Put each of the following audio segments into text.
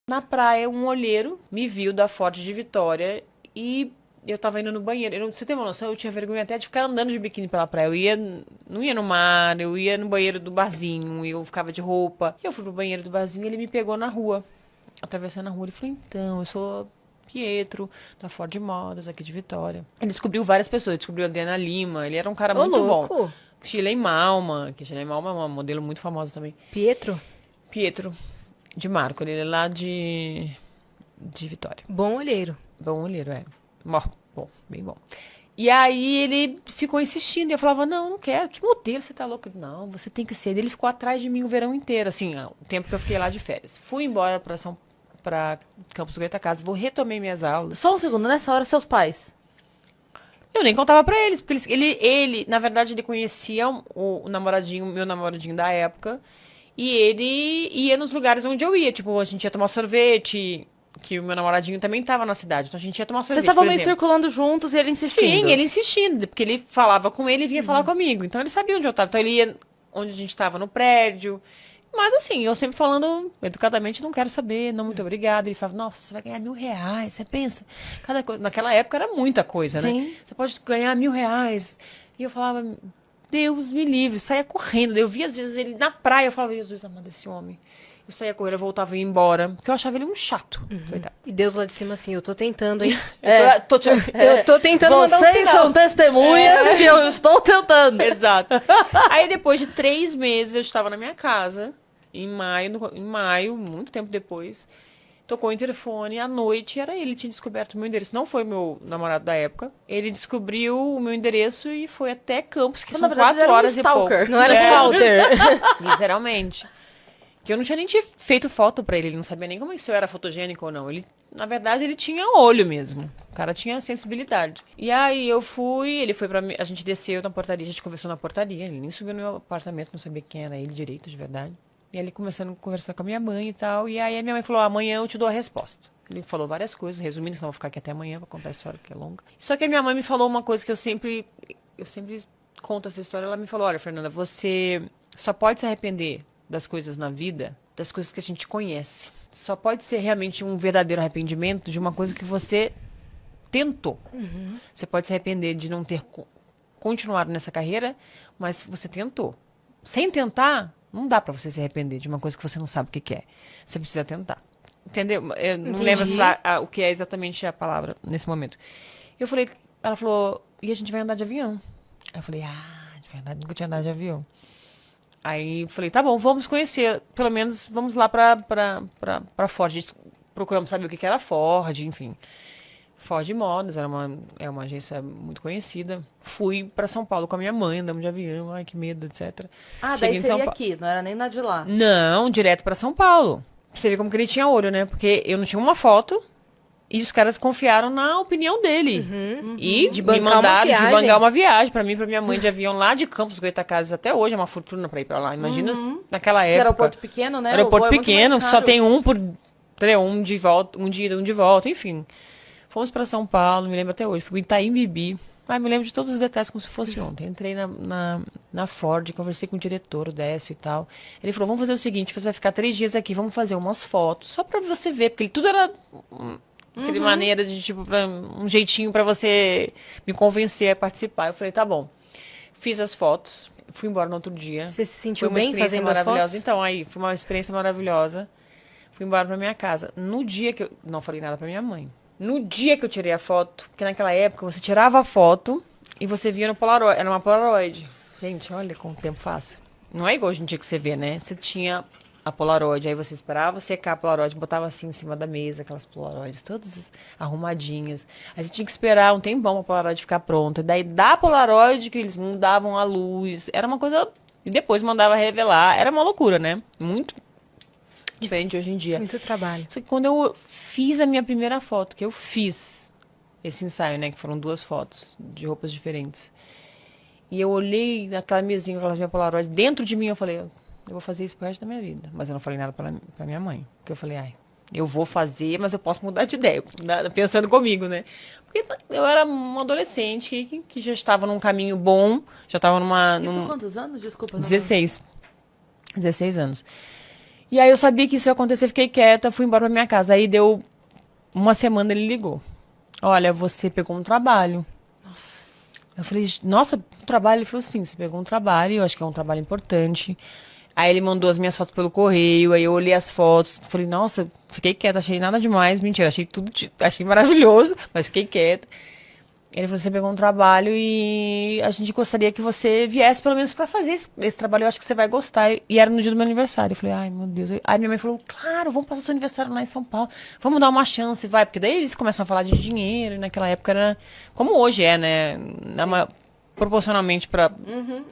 Na praia, um olheiro me viu da Ford de Vitória e eu tava indo no banheiro. Você tem uma noção? Eu tinha vergonha até de ficar andando de biquíni pela praia. Não ia no mar, eu ia no banheiro do barzinho, eu ficava de roupa. Eu fui pro banheiro do barzinho e ele me pegou na rua, atravessando a rua. Ele falou, então, eu sou Pietro, da Ford Modas, aqui de Vitória. Ele descobriu várias pessoas, descobriu a Adriana Lima, ele era um cara Ô, muito bom. louco. Shirley Malma, que Shirley Malma é uma modelo muito famosa também. Pietro? Pietro, de Marco, ele é lá de Vitória. Bom olheiro. Bom olheiro, é. Bom, bem bom. E aí ele ficou insistindo, e eu falava, não quero, que modelo, você tá louco? Não, você tem que ser. Ele ficou atrás de mim o verão inteiro, assim, o tempo que eu fiquei lá de férias. Fui embora pra Campos do Goytacazes, retomei minhas aulas. Só um segundo, nessa hora, seus pais. Eu nem contava pra eles, porque ele na verdade, ele conhecia o namoradinho, meu namoradinho da época, e ele ia nos lugares onde eu ia, tipo, a gente ia tomar sorvete, que o meu namoradinho também tava na cidade, então a gente ia tomar Vocês sorvete, estavam por meio exemplo. circulando juntos e ele insistindo. Sim, ele insistindo, porque ele falava com ele e vinha falar comigo, então ele sabia onde eu tava, então ele ia onde a gente tava no prédio, mas assim, eu sempre falando educadamente, não quero saber, não, muito obrigada. Ele falava, nossa, você vai ganhar R$ 1.000, você pensa? Cada coisa. Naquela época era muita coisa, né? Sim. Você pode ganhar R$ 1.000. E eu falava, Deus me livre, saía correndo. Eu via às vezes ele na praia, eu falava, Jesus amado, esse homem. Eu saía correndo, eu voltava e ia embora, porque eu achava ele um chato. Coitado. E Deus lá de cima assim, eu tô tentando, hein? Eu Eu tô tentando mandar um Vocês sinal. são testemunhas que eu estou tentando. Exato. Aí depois de 3 meses eu estava na minha casa, em maio, muito tempo depois, tocou o interfone, à noite era ele, tinha descoberto o meu endereço. Não foi meu namorado da época. Ele descobriu o meu endereço e foi até Campos, que Então, são na verdade, 4 ele era um horas e pouco. stalker. Não era É, Walter. literalmente. Que eu não tinha nem feito foto pra ele, ele não sabia nem como se eu era fotogênica ou não. Ele, na verdade, ele tinha olho mesmo. O cara tinha sensibilidade. E aí eu fui, ele foi a gente desceu na portaria, a gente conversou na portaria, ele nem subiu no meu apartamento, não sabia quem era ele direito, de verdade. E ele começando a conversar com a minha mãe e tal. E aí a minha mãe falou, amanhã eu te dou a resposta. Ele falou várias coisas, resumindo, senão eu vou ficar aqui até amanhã pra contar a história, que é longa. Só que a minha mãe me falou uma coisa que eu sempre conto essa história. Ela me falou, olha, Fernanda, você só pode se arrepender das coisas na vida, das coisas que a gente conhece. Só pode ser realmente um verdadeiro arrependimento de uma coisa que você tentou. Você pode se arrepender de não ter continuado nessa carreira, mas você tentou. Sem tentar, não dá pra você se arrepender de uma coisa que você não sabe o que que é. Você precisa tentar. Entendeu? Eu não Entendi. lembro o que é exatamente a palavra nesse momento. Eu falei, ela falou, e a gente vai andar de avião. Aí eu falei, de verdade, nunca tinha andado de avião. Aí eu falei, tá bom, vamos conhecer. Pelo menos vamos lá pra Ford. A gente procuramos saber o que que era Ford, enfim. Ford Modas, é uma agência muito conhecida. Fui pra São Paulo com a minha mãe, andamos de avião, ai que medo, etc. Ah, Cheguei daí em São seria Pa- aqui, não era nem na de lá. Não, direto pra São Paulo. Você vê como que ele tinha olho, né? Porque eu não tinha uma foto e os caras confiaram na opinião dele. E De me bancar uma mandaram de viagem. bancar uma viagem pra mim e pra minha mãe de avião lá de Campos dos Goytacazes até hoje. É uma fortuna pra ir pra lá. Imagina naquela Que época. aeroporto pequeno, né? O Aeroporto voo é muito mais pequeno, só caro. tem um por. Entendeu? Um de volta, um de ida, um de volta, enfim. Fomos pra São Paulo, me lembro até hoje. Fui em Itaim Bibi. Me lembro de todos os detalhes como se fosse ontem. Entrei na Ford, conversei com o diretor, o Décio e tal. Ele falou, vamos fazer o seguinte, você vai ficar 3 dias aqui, vamos fazer umas fotos, só pra você ver, porque tudo era aquele maneira de, tipo, um jeitinho pra você me convencer a participar. Eu falei, tá bom. Fiz as fotos, fui embora no outro dia. Você se sentiu Foi uma bem experiência fazendo as maravilhosa. fotos? Então, aí, foi uma experiência maravilhosa. Fui embora pra minha casa. No dia que eu... Não falei nada pra minha mãe. No dia que eu tirei a foto, porque naquela época você tirava a foto e você via no Polaroid. Era uma Polaroid. Gente, olha como o tempo passa. Não é igual hoje em dia que você vê, né? Você tinha a Polaroid, aí você esperava secar a Polaroid, botava assim em cima da mesa, aquelas Polaroids todas arrumadinhas. Aí você tinha que esperar um tempão pra Polaroid ficar pronta. E daí da Polaroid que eles mudavam a luz. Era uma coisa... E depois mandava revelar. Era uma loucura, né? Muito diferente hoje em dia. Muito trabalho. Só que quando eu fiz a minha primeira foto, que eu fiz esse ensaio, né? Que foram 2 fotos de roupas diferentes. E eu olhei naquela mesinha com aquelas minhas Polaroids. Dentro de mim eu falei, eu vou fazer isso pro resto da minha vida. Mas eu não falei nada pra minha mãe. Porque eu falei, eu vou fazer, mas eu posso mudar de ideia. Pensando comigo, né? Porque eu era uma adolescente que já estava num caminho bom. Já estava Isso num quantos anos? Desculpa. Não 16. 16 anos. E aí eu sabia que isso ia acontecer, fiquei quieta, fui embora pra minha casa. Aí deu uma semana, ele ligou. Olha, você pegou um trabalho. Nossa. Eu falei, nossa, um trabalho? Ele falou, sim, você pegou um trabalho, eu acho que é um trabalho importante. Aí ele mandou as minhas fotos pelo correio, aí eu olhei as fotos, falei, nossa, fiquei quieta, achei nada demais, mentira, achei maravilhoso, mas fiquei quieta. Ele falou, você pegou um trabalho e a gente gostaria que você viesse pelo menos pra fazer esse trabalho, eu acho que você vai gostar. E era no dia do meu aniversário. Eu falei, ai, meu Deus. Aí minha mãe falou, claro, vamos passar seu aniversário lá em São Paulo. Vamos dar uma chance, vai. Porque daí eles começam a falar de dinheiro, e naquela época era, como hoje é, né? Proporcionalmente pra,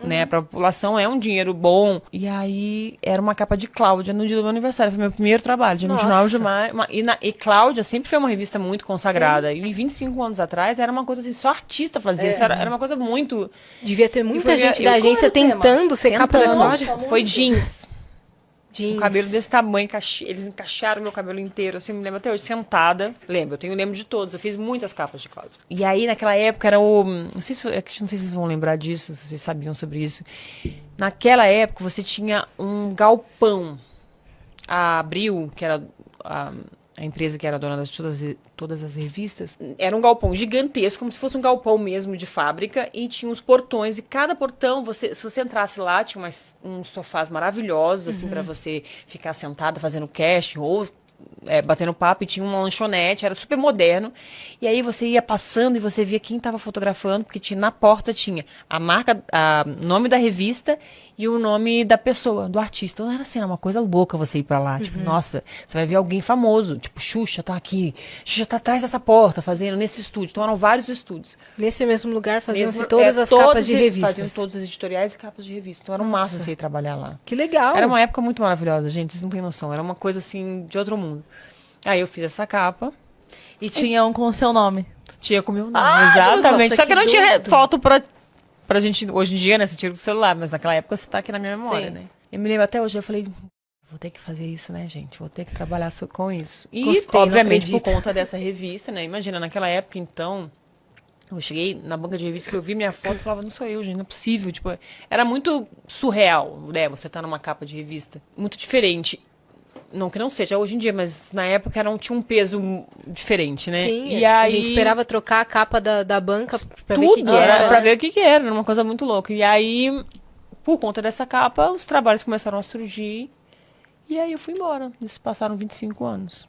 né, pra população, é um dinheiro bom. E aí, era uma capa de Cláudia no dia do meu aniversário. Foi meu primeiro trabalho, dia 29 de maio. E Cláudia sempre foi uma revista muito consagrada. E 25 anos atrás, era uma coisa assim, só artista fazia isso. Era uma coisa muito... Devia ter muita foi gente minha- da e qual agência era o tema? tentando ser capa da Cláudia. Foi jeans. Jeans. Um cabelo desse tamanho, eles encaixaram meu cabelo inteiro, assim, me lembro até hoje, sentada. Lembro, lembro de todos, eu fiz muitas capas de Cláudia. E aí, naquela época, era o... Não sei se vocês vão lembrar disso, se vocês sabiam sobre isso. Naquela época, você tinha um galpão. A Abril, que era a empresa que era dona de todas as revistas, era um galpão gigantesco, como se fosse um galpão mesmo de fábrica, e tinha uns portões, e cada portão, se você entrasse lá, tinha uns sofás maravilhosos, assim, pra você ficar sentada fazendo casting, ou batendo papo, e tinha uma lanchonete, era super moderno, e aí você ia passando e você via quem estava fotografando, porque na porta tinha a marca, o nome da revista e o nome da pessoa, do artista. Então era assim, era uma coisa louca você ir pra lá, tipo, nossa, você vai ver alguém famoso, tipo, Xuxa tá aqui, Xuxa tá atrás dessa porta, fazendo nesse estúdio. Então eram vários estúdios. Nesse mesmo lugar faziam-se Mesmo- todas as capas de faziam revistas. todos os editoriais e capas de revista. Então era um massa você ir trabalhar lá. Que legal. Era uma época muito maravilhosa, gente, vocês não têm noção. Era uma coisa assim, de outro mundo. Aí eu fiz essa capa, E tinha um com o seu nome. tinha com o meu nome, exatamente. nossa, Só que que não tinha doido. foto pra gente, hoje em dia, né, você tira com o celular, mas naquela época você tá aqui na minha memória, Sim. né. Eu me lembro até hoje, eu falei, vou ter que fazer isso, né, gente, vou ter que trabalhar com isso. E, Gostei, não obviamente, por acredito. conta dessa revista, né, imagina, naquela época, então, eu cheguei na banca de revista que eu vi minha foto e falava, não sou eu, gente, não é possível, tipo, era muito surreal, né, você tá numa capa de revista, muito diferente. Não que não seja hoje em dia, mas na época tinha um peso diferente, né? Sim, e a aí, gente esperava trocar a capa da banca pra ver o tudo, que era. pra ver o que era, era uma coisa muito louca. E aí, por conta dessa capa, os trabalhos começaram a surgir. E aí eu fui embora. Eles passaram 25 anos.